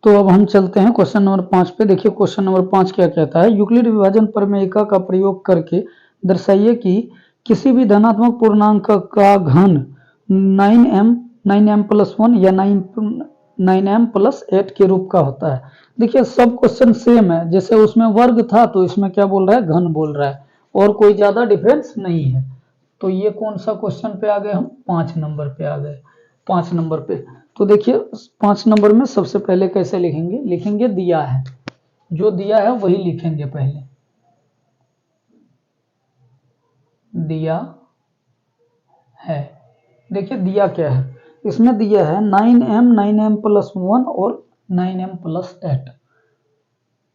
तो अब हम चलते हैं क्वेश्चन नंबर 5 पे। देखिए क्वेश्चन नंबर 5 क्या कहता है, यूक्लिड विभाजन प्रमेयिका का प्रयोग करके दर्शाइए कि किसी भी धनात्मक पूर्णांक का घन 9m + 1 या 9m + 8 के रूप का होता है। देखिए सब क्वेश्चन सेम है, जैसे उसमें वर्ग था तो इसमें क्या बोल रहा है, घन बोल रहा है, और कोई ज्यादा डिफरेंस नहीं है। तो ये कौन सा क्वेश्चन पे आ गए हम, 5 नंबर पे आ गए। 5 नंबर पे तो देखिए 5 नंबर में सबसे पहले कैसे लिखेंगे, लिखेंगे दिया है, जो दिया है वही लिखेंगे पहले। दिया है, देखिए दिया क्या है, इसमें दिया है 9m 9m + 1 और 9m + 8।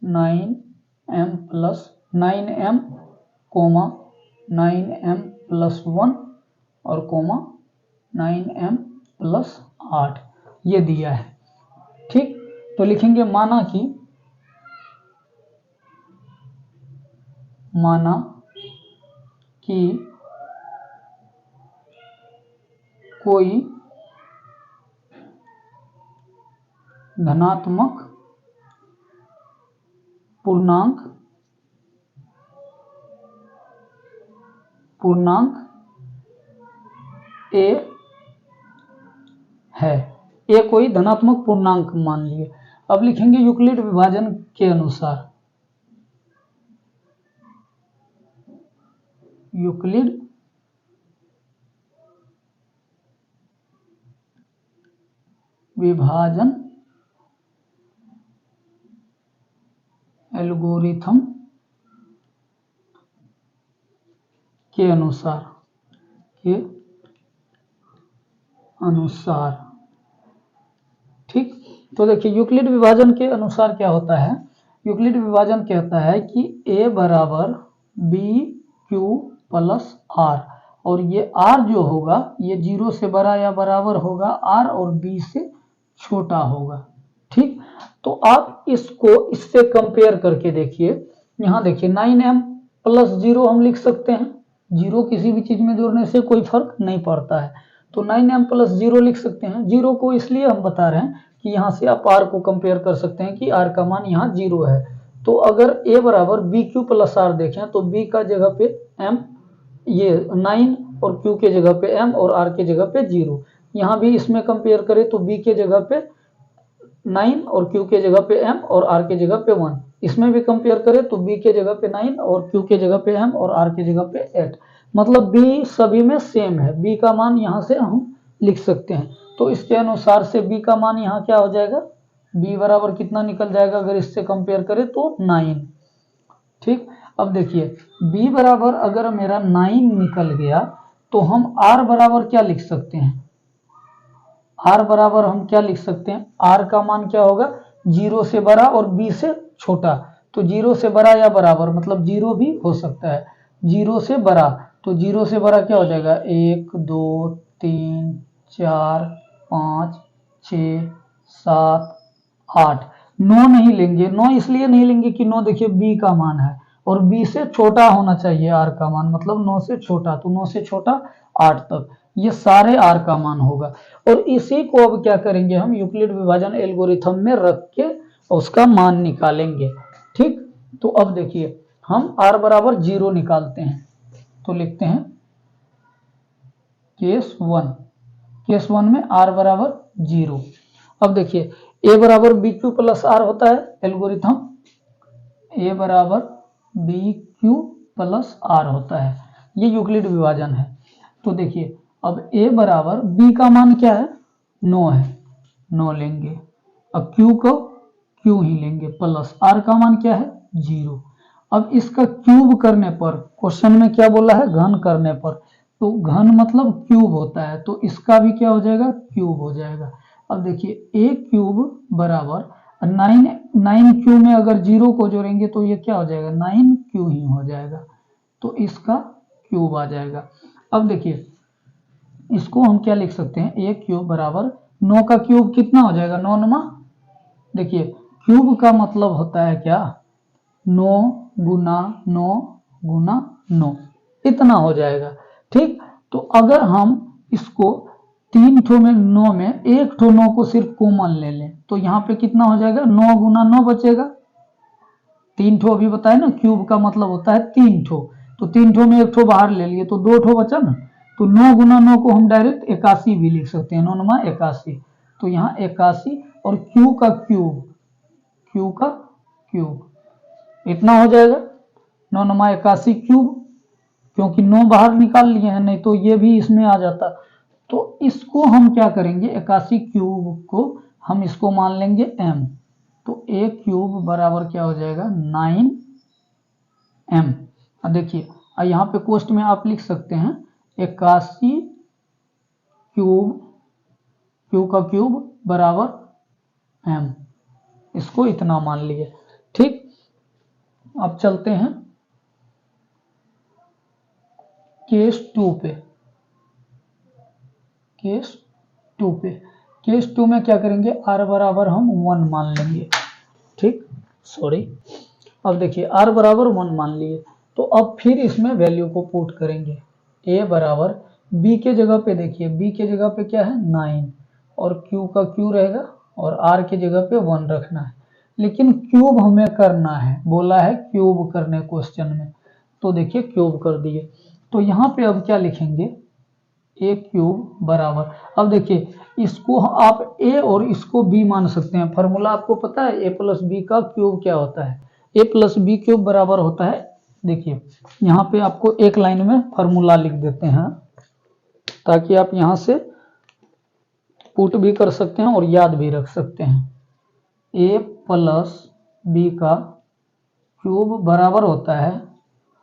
9m + 9m 9m + 1 और 9m + 8 ये दिया है। ठीक, तो लिखेंगे माना कि कोई धनात्मक पूर्णांक a है, ए कोई धनात्मक पूर्णांक मान लिए। अब लिखेंगे यूक्लिड विभाजन के अनुसार, यूक्लिड विभाजन एल्गोरिथम के अनुसार ठीक। तो देखिए यूक्लिड विभाजन के अनुसार क्या होता है, यूक्लिड विभाजन कहता है कि a बराबर BQ + R, और ये R जो होगा ये 0 से बड़ा या बराबर होगा R, और B से छोटा होगा। ठीक, तो आप इसको इससे कंपेयर करके देखिए, यहाँ देखिए 9m + 0 हम लिख सकते हैं, 0 किसी भी चीज में जोड़ने से कोई फर्क नहीं पड़ता है, तो 9m + 0 लिख सकते हैं। 0 को इसलिए हम बता रहे हैं कि यहाँ से आप R को कंपेयर कर सकते हैं कि R का मान यहाँ 0 है। तो अगर A बराबर BQ + R देखें तो B का जगह पे M, ये 9 और Q के जगह पे M और R के जगह पे 0। यहाँ भी इसमें कंपेयर करें तो B के जगह पे 9 और Q के जगह पे M और R के जगह पे 1। इसमें भी कंपेयर करें तो B के जगह पे 9 और Q के जगह पे M और R के जगह पे 8। मतलब B सभी में सेम है, B का मान यहाँ से हम लिख सकते हैं। तो इसके अनुसार से B का मान यहाँ क्या हो जाएगा, B बराबर कितना निकल जाएगा, अगर इससे कंपेयर करें तो 9। ठीक, अब देखिए B बराबर अगर मेरा 9 निकल गया तो हम R बराबर क्या लिख सकते हैं, R बराबर हम क्या लिख सकते हैं, R का मान क्या होगा, 0 से बड़ा और B से छोटा। तो 0 से बड़ा या बराबर मतलब 0 भी हो सकता है, 0 से बड़ा, तो 0 से बड़ा क्या हो जाएगा, 1 2 3 4 5 6 7 8। 9 नहीं लेंगे, 9 इसलिए नहीं लेंगे कि 9 देखिए B का मान है और B से छोटा होना चाहिए R का मान, मतलब 9 से छोटा, तो 9 से छोटा 8 तक, ये सारे R का मान होगा। और इसी को अब क्या करेंगे, हम यूक्लिड विभाजन एल्गोरिथम में रख के उसका मान निकालेंगे। ठीक, तो अब देखिए हम R बराबर 0 निकालते हैं, तो लिखते हैं केस 1 में R बराबर 0। अब देखिए A बराबर BQ + R होता है एल्गोरिथम, A बराबर BQ + R होता है, ये यूक्लिड विभाजन है। तो देखिए अब A बराबर B का मान क्या है, 9 है, 9 लेंगे, अब Q को Q ही लेंगे, प्लस R का मान क्या है 0। अब इसका क्यूब करने पर, क्वेश्चन में क्या बोला है, घन करने पर, तो घन मतलब क्यूब होता है, तो इसका भी क्या हो जाएगा, क्यूब हो जाएगा। अब देखिए A³ बराबर 9Q में अगर 0 को जोड़ेंगे तो ये क्या हो जाएगा, 9Q ही हो जाएगा, तो इसका क्यूब आ जाएगा। अब देखिए इसको हम क्या लिख सकते हैं, A³ बराबर 9 का क्यूब कितना हो जाएगा, 9 9। देखिए क्यूब का मतलब होता है क्या, 9 गुना 9 गुना 9, इतना हो जाएगा। ठीक, तो अगर हम इसको तीन ठो में 9 में एक ठो 9 को सिर्फ कॉमन ले लें तो यहाँ पे कितना हो जाएगा, 9 गुना 9 बचेगा। तीन ठो अभी बताए ना, क्यूब का मतलब होता है तीन ठो, तो तीन ठो में एक ठो बाहर ले लिए तो 2 ठो बचा ना, तो 9 गुना 9 को हम डायरेक्ट 81 भी लिख सकते हैं, 9 नमा 81। तो यहाँ 81 और क्यू का क्यूब इतना हो जाएगा, 9 नमा 81 क्यूब, क्योंकि 9 बाहर निकाल लिए हैं, नहीं तो ये भी इसमें आ जाता। तो इसको हम क्या करेंगे, 81 क्यूब को हम इसको मान लेंगे m, तो a क्यूब बराबर क्या हो जाएगा 9m। अब देखिए यहाँ पे क्वेश्चन में आप लिख सकते हैं 81 क्यूब का क्यूब बराबर m, इसको इतना मान लिए। ठीक, अब चलते हैं केस 2 पे। केस 2 में क्या करेंगे, r बराबर हम 1 मान लेंगे। ठीक, सॉरी, अब देखिए r बराबर 1 मान लिए, तो अब फिर इसमें वैल्यू को पुट करेंगे। a बराबर b के जगह पे, देखिए b के जगह पे क्या है 9 और q का q रहेगा और r के जगह पे 1 रखना है, लेकिन क्यूब हमें करना है, बोला है क्यूब करने क्वेश्चन में, तो देखिए क्यूब कर दिए। तो यहाँ पे अब क्या लिखेंगे, a क्यूब बराबर, अब देखिए इसको आप a और इसको b मान सकते हैं। फॉर्मूला आपको पता है a प्लस बी का क्यूब क्या होता है, a प्लस बी क्यूब बराबर होता है, देखिए यहाँ पे आपको एक लाइन में फॉर्मूला लिख देते हैं ताकि आप यहाँ से पुट भी कर सकते हैं और याद भी रख सकते हैं। a प्लस बी का क्यूब बराबर होता है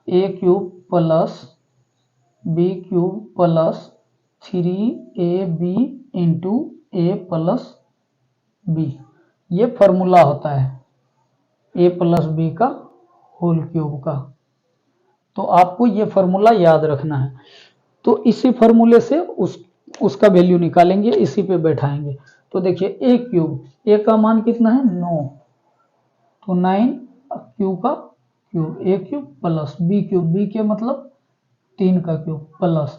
a cube plus B cube plus 3ab into A plus B, ये फॉर्मूला होता है a प्लस बी का होल क्यूब का। तो आपको ये फॉर्मूला याद रखना है, तो इसी फॉर्मूले से उसका वैल्यू निकालेंगे, इसी पे बैठाएंगे। तो देखिए a क्यूब, a का मान कितना है 9, तो 9 क्यू का cube, a cube plus b cube, b के मतलब 3 का क्यूब प्लस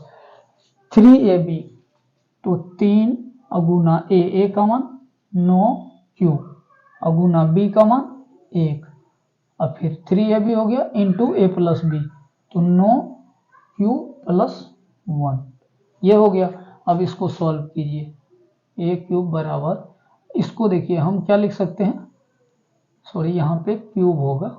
3ab, तो 3 अगुना a का मान 9 क्यूब अगुना b का मान 1, अब फिर 3ab हो गया इंटू a प्लस बी, तो 9 क्यू प्लस 1, ये हो गया। अब इसको सॉल्व कीजिए, a क्यूब बराबर, इसको देखिए हम क्या लिख सकते हैं, सॉरी यहाँ पे क्यूब होगा।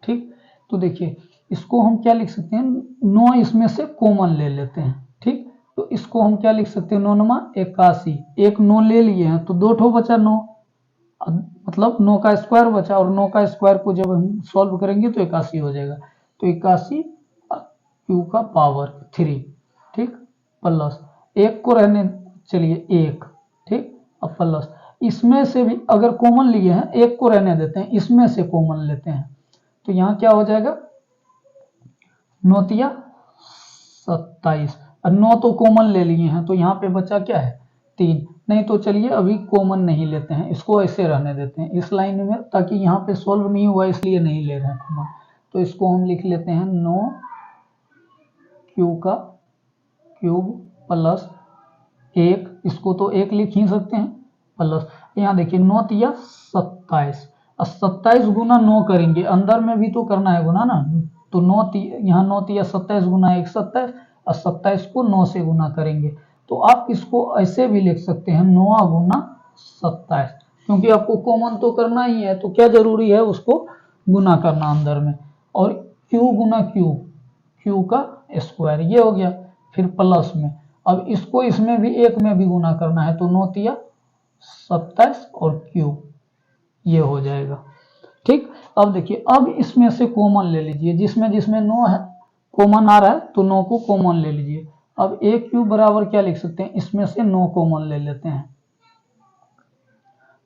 ठीक, तो देखिए इसको हम क्या लिख सकते हैं, 9 इसमें से कॉमन ले लेते हैं। ठीक, तो इसको हम क्या लिख सकते हैं, 9 नमा 81, एक 9 ले लिए हैं तो 2 ठो बचा 9, मतलब 9 का स्क्वायर बचा, और 9 का स्क्वायर को जब हम सॉल्व करेंगे तो 81 हो जाएगा, तो 81 क्यू का पावर 3। ठीक, प्लस एक को रहने चलिए 1, ठीक, अब प्लस इसमें से भी अगर कॉमन लिए हैं, एक को रहने देते हैं, इसमें से कॉमन लेते हैं, तो यहाँ क्या हो जाएगा 9 तिया 27, और 9 तो कॉमन ले लिए हैं, तो यहाँ पे बचा क्या है 3, नहीं तो चलिए अभी कॉमन नहीं लेते हैं, इसको ऐसे रहने देते हैं इस लाइन में, ताकि यहाँ पे सॉल्व नहीं हुआ इसलिए नहीं ले रहे हैं कॉमन। तो इसको हम लिख लेते हैं 9 क्यू का क्यूब प्लस 1, इसको तो 1 लिख ही सकते हैं, प्लस यहाँ देखिए 9 तिया 27, और 27 गुना 9 करेंगे, अंदर में भी तो करना है गुना ना, तो 9 यहाँ 9 तिया 27 गुना 1 27, और 27 को 9 से गुना करेंगे, तो आप इसको ऐसे भी लिख सकते हैं 9 गुना 27, क्योंकि आपको कॉमन तो करना ही है, तो क्या जरूरी है उसको गुना करना अंदर में, और क्यू गुना क्यू का स्क्वायर, ये हो गया। फिर प्लस में अब इसको इसमें भी एक में भी गुना करना है, तो 9 तिया 27 और क्यूब, ये हो जाएगा। ठीक, अब देखिए अब इसमें से कॉमन ले लीजिए, जिसमें जिसमें 9 है कॉमन आ रहा है तो 9 को कॉमन ले लीजिए। अब a क्यूब बराबर क्या लिख सकते हैं, इसमें से 9 कॉमन ले लेते हैं,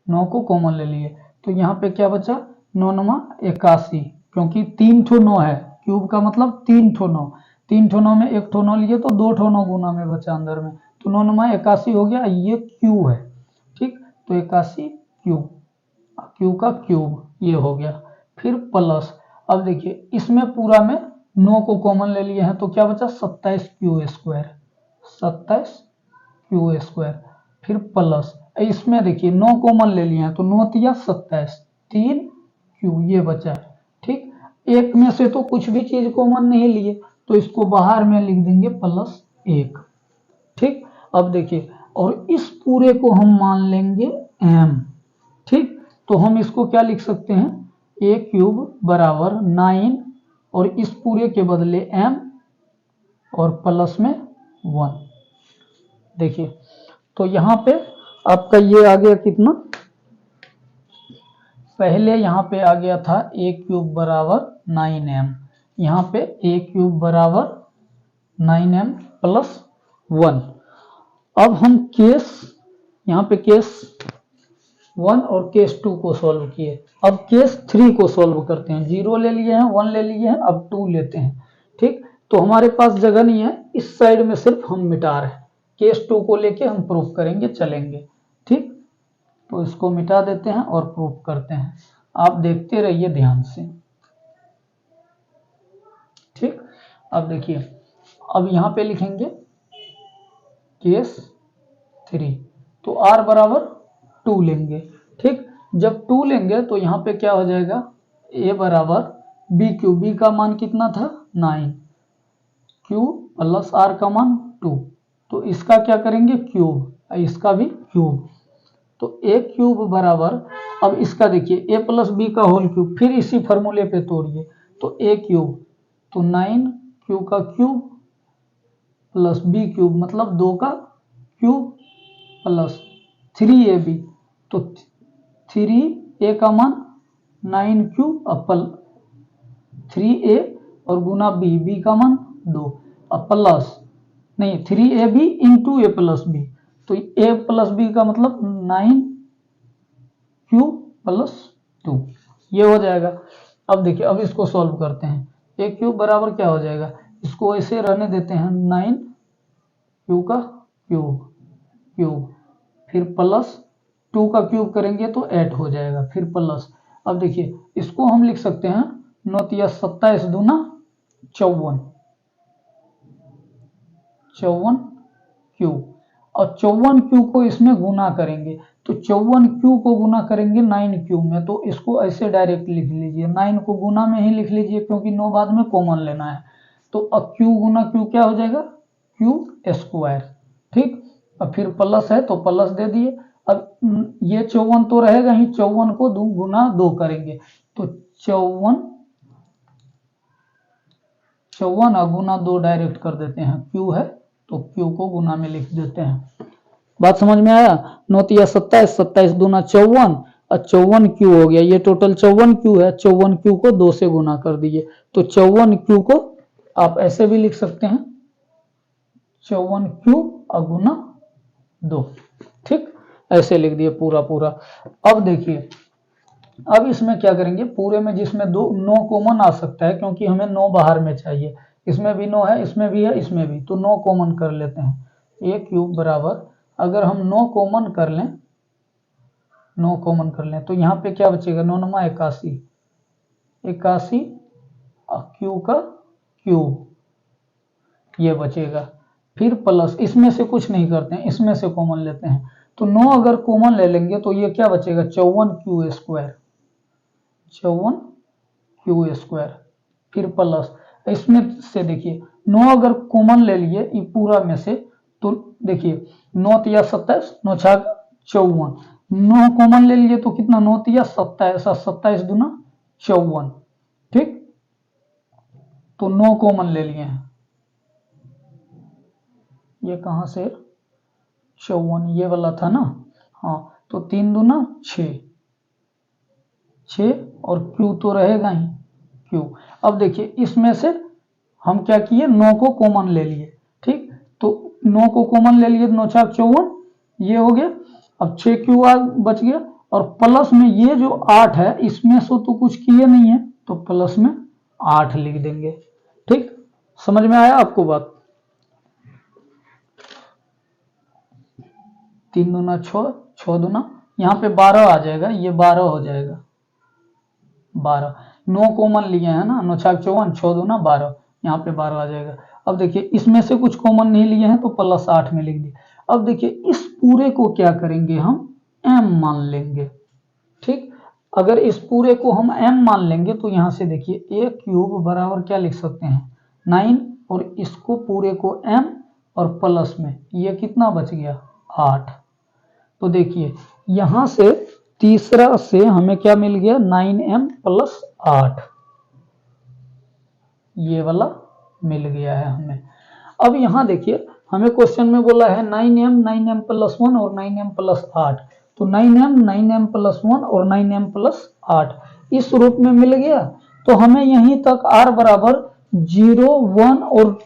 9 को कॉमन ले लिए, तो यहाँ पे क्या बचा 9 नमा 81, क्योंकि 3 ठो 9 है, क्यूब का मतलब 3 ठो 9, 3 ठो 9 में 1 ठो 9 लिए तो 2 ठो 9 गुना में बचा अंदर में, तो 9 नमा 81 हो गया, ये क्यू है। ठीक, तो 81 क्यू का क्यूब, ये हो गया। फिर प्लस, अब देखिए इसमें पूरा में 9 को कॉमन ले लिए हैं, तो क्या बचा 27 क्यू स्क्वायर, 27 क्यू स्क्वायर, फिर प्लस, इसमें देखिए 9 कॉमन ले लिए हैं तो 9 तिया 27, 3 क्यू ये बचा है। ठीक, एक में से तो कुछ भी चीज कॉमन नहीं लिए तो इसको बाहर में लिख देंगे +1। ठीक, अब देखिए और इस पूरे को हम मान लेंगे m। ठीक, तो हम इसको क्या लिख सकते हैं, a³ बराबर 9 और इस पूरे के बदले m और प्लस में 1। देखिए तो यहाँ पे आपका ये आ गया कितना, पहले यहाँ पे आ गया था a³ बराबर 9m, यहाँ पे a³ बराबर 9m प्लस 1। अब हम केस, यहाँ पे केस 1 और केस 2 को सॉल्व किए, अब केस 3 को सॉल्व करते हैं। 0 ले लिए हैं, 1 ले लिए हैं, अब 2 लेते हैं। ठीक, तो हमारे पास जगह नहीं है, इस साइड में सिर्फ हम मिटा रहे हैं, केस 2 को लेके हम प्रूफ करेंगे, चलेंगे। ठीक, तो इसको मिटा देते हैं और प्रूफ करते हैं, आप देखते रहिए ध्यान से। ठीक, अब देखिए, अब यहाँ पे लिखेंगे केस 3, तो r बराबर 2 लेंगे। ठीक, जब 2 लेंगे तो यहाँ पे क्या हो जाएगा, a बराबर b³ b का मान कितना था 9, q प्लस r का मान 2, तो इसका क्या करेंगे क्यूब, इसका भी क्यूब, तो a³ बराबर, अब इसका देखिए a प्लस बी का होल क्यूब, फिर इसी फॉर्मूले पे तोड़िए तो a³ तो 9 q का क्यूब प्लस b³ मतलब 2 का क्यूब प्लस 3ab, तो 3a का मान 9q अपल 3a और गुना b का मान 2 प्लस नहीं 3ab into a plus B, तो a प्लस बी का मतलब 9q प्लस 2, ये हो जाएगा। अब देखिए, अब इसको सॉल्व करते हैं, a³ बराबर क्या हो जाएगा, इसको ऐसे रहने देते हैं 9q का क्यूब फिर प्लस 2 का क्यूब करेंगे तो 8 हो जाएगा, फिर प्लस, अब देखिए इसको हम लिख सकते हैं 9 तिया 27 दूना 54 क्यू, और 54q को इसमें गुना करेंगे तो 54q को गुना करेंगे 9q में, तो इसको ऐसे डायरेक्ट लिख लीजिए, 9 को गुना में ही लिख लीजिए क्योंकि 9 बाद में कॉमन लेना है, तो अब q गुना q क्या हो जाएगा q²। ठीक, अब फिर प्लस है तो प्लस दे दिए, अब ये 54 तो रहेगा ही, 54 को गुना 2 करेंगे तो 54 गुना 2 डायरेक्ट कर देते हैं, q है तो q को गुना में लिख देते हैं। बात समझ में आया, 9 तिया 27, 27 दूना 54 और 54q हो गया, ये टोटल 54q है, 54q को 2 से गुना कर दीजिए, तो 54q को आप ऐसे भी लिख सकते हैं 54q गुना 2। ठीक, ऐसे लिख दिए पूरा। अब देखिए, अब इसमें क्या करेंगे, पूरे में जिसमें 9 कॉमन आ सकता है क्योंकि हमें 9 बाहर में चाहिए, इसमें भी 9 है, इसमें भी है, इसमें भी, तो 9 कॉमन कर लेते हैं। a³ बराबर, अगर हम 9 कॉमन कर लें तो यहाँ पे क्या बचेगा, 9 × 9 81, 81 q का क्यूब ये बचेगा, फिर प्लस, इसमें से कुछ नहीं करते हैं, इसमें से कॉमन लेते हैं, तो 9 अगर कॉमन ले लेंगे तो ये क्या बचेगा 54q², 54q², फिर प्लस, इसमें से देखिए 9 अगर कॉमन ले लिए ये पूरा में से, तो देखिए 9 तिया 27, 9 छाग 54, 9 कॉमन ले लिए तो कितना 9 तिया 27, 27 दूना 54। ठीक, तो 9 कॉमन ले लिए हैं, ये कहां से 54 ये वाला था ना, हाँ, तो 3 दूना 6 और q तो रहेगा ही q। अब देखिए इसमें से हम क्या किए, 9 को कॉमन ले लिए। ठीक, तो 9 को कॉमन ले लिए, 9 छाग 54 ये हो गया, अब 6q बच गया, और प्लस में ये जो 8 है इसमें से तो कुछ किए नहीं है तो प्लस में 8 लिख देंगे। ठीक, समझ में आया आपको बात, 3 दूना 6, 6 दूना यहाँ पे 12 आ जाएगा, ये 12 हो जाएगा, 12, 9 कॉमन लिए हैं ना, 9 छाग 54, 6 दूना 12, यहाँ पे 12 आ जाएगा। अब देखिए इसमें से कुछ कॉमन नहीं लिए हैं तो +8 में लिख दिए। अब देखिए इस पूरे को क्या करेंगे, हम m मान लेंगे। ठीक, अगर इस पूरे को हम m मान लेंगे तो यहां से देखिए a क्यूब बराबर क्या लिख सकते हैं 9, और इसको पूरे को m और प्लस में ये कितना बच गया 8। तो देखिए यहां से तीसरा से हमें क्या मिल गया 9m प्लस 8, ये वाला मिल गया है हमें। अब यहां देखिए हमें क्वेश्चन में बोला है 9m प्लस 1 और 9m प्लस 8, तो 9m प्लस 1 और 9m प्लस 8 इस रूप में मिल गया। तो हमें यहीं तक r बराबर 0, 1 और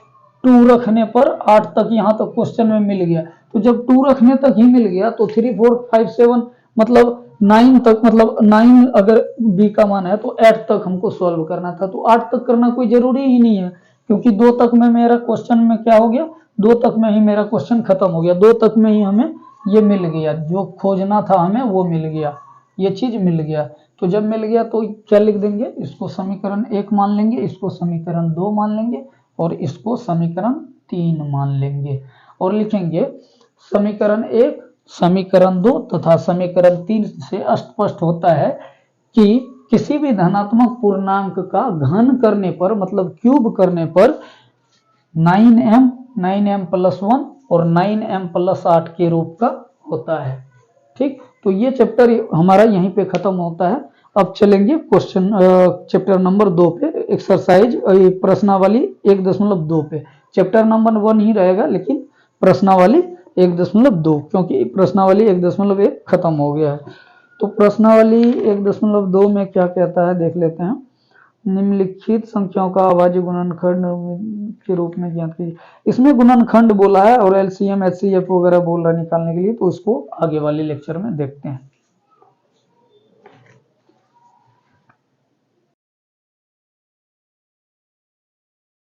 2 रखने पर 8 तक यहाँ तक क्वेश्चन में मिल गया। तो जब 2 रखने तक ही मिल गया तो 3, 4, 5, 7 मतलब 9 तक, मतलब 9 अगर b का मान है तो 8 तक हमको सॉल्व करना था। तो 8 तक करना कोई जरूरी ही नहीं है, क्योंकि 2 तक में मेरा क्वेश्चन में क्या हो गया, 2 तक में ही मेरा क्वेश्चन खत्म हो गया। 2 तक में ही हमें ये मिल गया, जो खोजना था हमें वो मिल गया, ये चीज मिल गया। तो जब मिल गया तो क्या लिख देंगे, इसको समीकरण 1 मान लेंगे, इसको समीकरण 2 मान लेंगे और इसको समीकरण 3 मान लेंगे, और लिखेंगे समीकरण 1, समीकरण 2 तथा समीकरण 3 से स्पष्ट होता है कि किसी भी धनात्मक पूर्णांक का घन करने पर, मतलब क्यूब करने पर 9m, 9m प्लस 1 और 9m प्लस 8 के रूप का होता है। ठीक, तो ये चैप्टर हमारा यहीं पे खत्म होता है। अब चलेंगे क्वेश्चन चैप्टर नंबर 2 पे, एक्सरसाइज प्रश्नावली 1.2 पे। चैप्टर नंबर 1 ही रहेगा लेकिन प्रश्नावली 1.2, क्योंकि प्रश्नावली 1.1 खत्म हो गया है। तो प्रश्नावली 1.2 में क्या कहता है देख लेते हैं। निम्नलिखित संख्याओं का अभाज्य गुणनखंड के रूप में ज्ञात कीजिए। इसमें गुणनखंड बोला है और एलसीएम, एचसीएफ वगैरह बोल रहा है निकालने के लिए, तो उसको आगे वाले लेक्चर में देखते हैं।